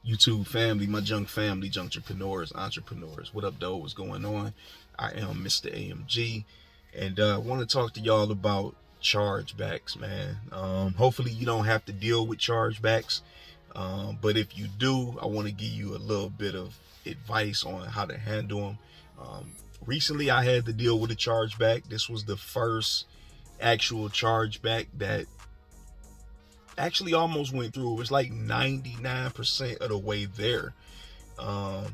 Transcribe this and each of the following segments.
YouTube family, my junk family, juntrepreneurs, entrepreneurs. What up, though? What's going on? I am Mr. AMG, and I want to talk to y'all about chargebacks, man. Hopefully, you don't have to deal with chargebacks, but if you do, I want to give you a little bit of advice on how to handle them. Recently, I had to deal with a chargeback. This was the first actual chargeback that actually almost went through. It was like 99% of the way there. Um,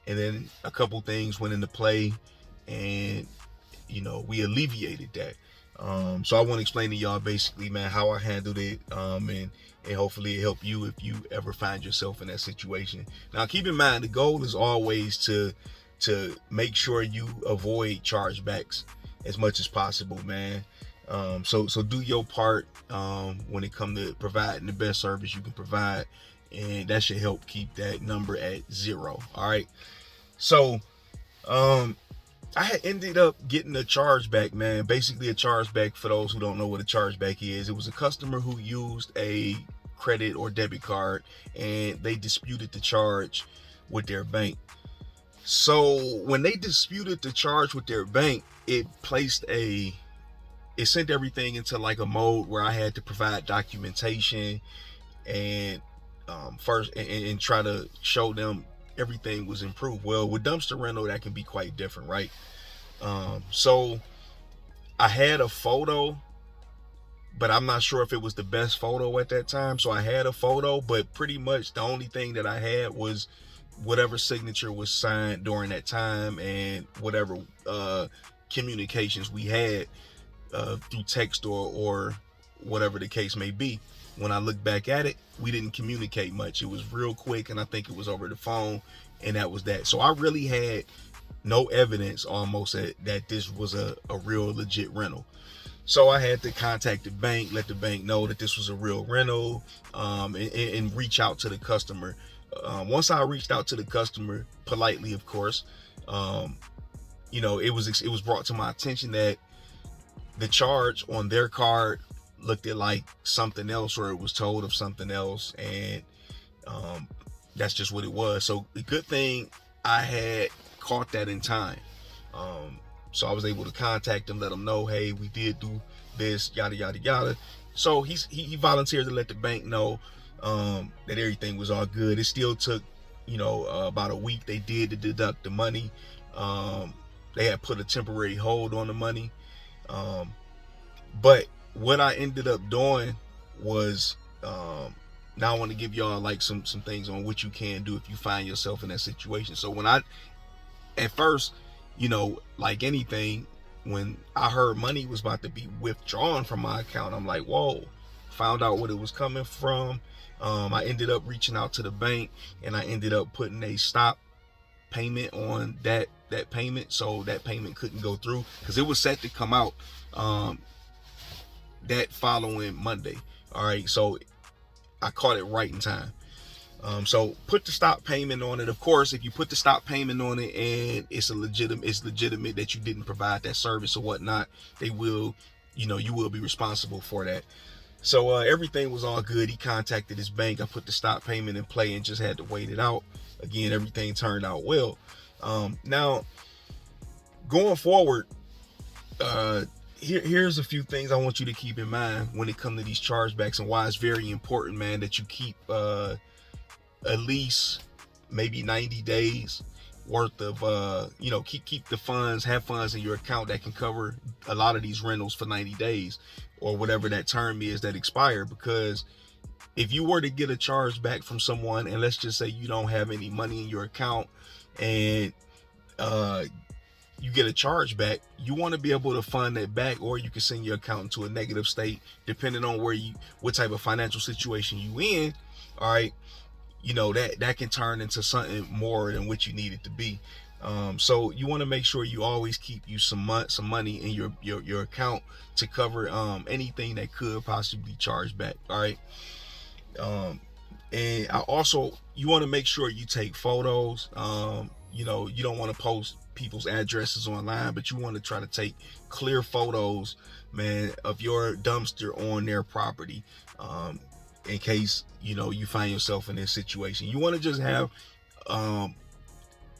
and then a couple things went into play, and we alleviated that. So I want to explain to y'all basically, man, how I handled it, and hopefully it help you if you ever find yourself in that situation. Now, keep in mind, the goal is always to make sure you avoid chargebacks as much as possible, man. So do your part when it comes to providing the best service you can provide, and that should help keep that number at 0. All right. So I had ended up getting a chargeback, man. Basically, a chargeback, for those who don't know what a chargeback is, it was a customer who used a credit or debit card, and they disputed the charge with their bank. So when they disputed the charge with their bank, it sent everything into like a mode where I had to provide documentation and first and try to show them everything was improved. Well, with dumpster rental, that can be quite different, right? So I had a photo, but I'm not sure if it was the best photo at that time. So I had a photo, but pretty much the only thing that I had was whatever signature was signed during that time and whatever communications we had through text or whatever the case may be. When I look back at it, we didn't communicate much. It was real quick, and I think it was over the phone, and that was that. So I really had no evidence almost that this was a real legit rental. So I had to contact the bank, let the bank know that this was a real rental, and reach out to the customer. Once I reached out to the customer, politely, of course, it was brought to my attention that the charge on their card looked at like something else, or it was told of something else, and that's just what it was. So the good thing, I had caught that in time. So I was able to contact them, let them know, hey, we did do this, yada yada yada. So he volunteered to let the bank know that everything was all good. It still took about a week. They did deduct the money. They had put a temporary hold on the money. But what I ended up doing was, now I want to give y'all like some things on what you can do if you find yourself in that situation. So when at first, like anything, when I heard money was about to be withdrawn from my account, I'm like, whoa. Found out what it was coming from. I ended up reaching out to the bank, and I ended up putting a stop payment on that payment, so that payment couldn't go through, because it was set to come out that following Monday. All right, so I caught it right in time. So put the stop payment on it. Of course, if you put the stop payment on it and it's legitimate that you didn't provide that service or whatnot, they will, you will be responsible for that. So everything was all good. He contacted his bank. I put the stop payment in play and just had to wait it out. Again, everything turned out well. Now, going forward, here's a few things I want you to keep in mind when it comes to these chargebacks, and why it's very important, man, that you keep at least maybe 90 days worth of keep the funds, have funds in your account that can cover a lot of these rentals for 90 days or whatever that term is that expire. Because if you were to get a charge back from someone, and let's just say you don't have any money in your account, and you get a charge back, you want to be able to fund that back, or you can send your account into a negative state depending on what type of financial situation you in. All right, that can turn into something more than what you need it to be. So you want to make sure you always keep you some money in your account to cover anything that could possibly charge back. All right. And you want to make sure you take photos. You don't want to post people's addresses online, but you want to try to take clear photos, man, of your dumpster on their property. in case, you know, you find yourself in this situation. You want to just have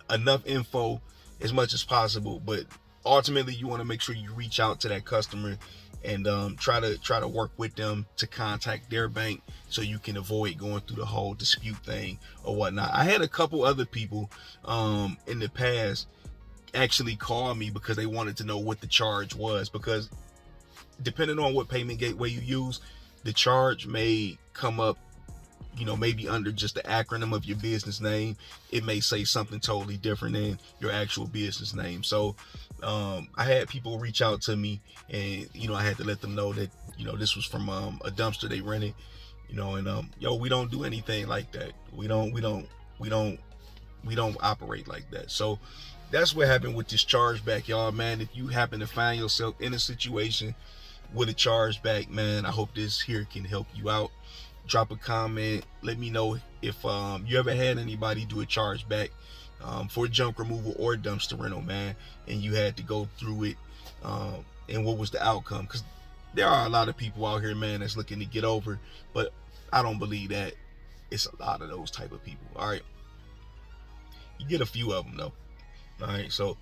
enough info as much as possible, but ultimately you want to make sure you reach out to that customer and try to work with them to contact their bank so you can avoid going through the whole dispute thing or whatnot. I had a couple other people in the past actually call me because they wanted to know what the charge was, because depending on what payment gateway you use, the charge may come up, you know, maybe under just the acronym of your business name. It may say something totally different than your actual business name. So I had people reach out to me, and you know, I had to let them know that, you know, this was from a dumpster they rented, you know, and yo, we don't do anything like that. We don't operate like that. So that's what happened with this chargeback, y'all, man. If you happen to find yourself in a situation with a chargeback, man, I hope this here can help you out. Drop a comment, let me know if you ever had anybody do a chargeback for junk removal or dumpster rental, man, and you had to go through it, and what was the outcome? Because there are a lot of people out here, man, that's looking to get over, but I don't believe that it's a lot of those type of people. All right, you get a few of them though. All right, so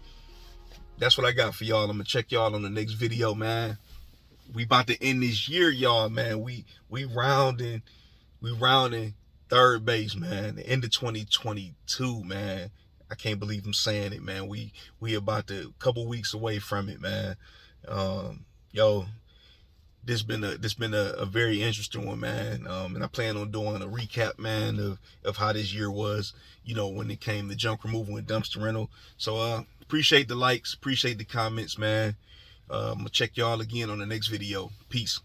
that's what I got for y'all. I'm gonna check y'all on the next video, man. We about to end this year, y'all, man. We rounding third base, man. The end of 2022, man. I can't believe I'm saying it, man. We about to a couple weeks away from it, man. Yo, this been a very interesting one, man. And I plan on doing a recap, man, of how this year was, you know, when it came to junk removal and dumpster rental. So appreciate the likes, appreciate the comments, man. I'm gonna check y'all again on the next video. Peace.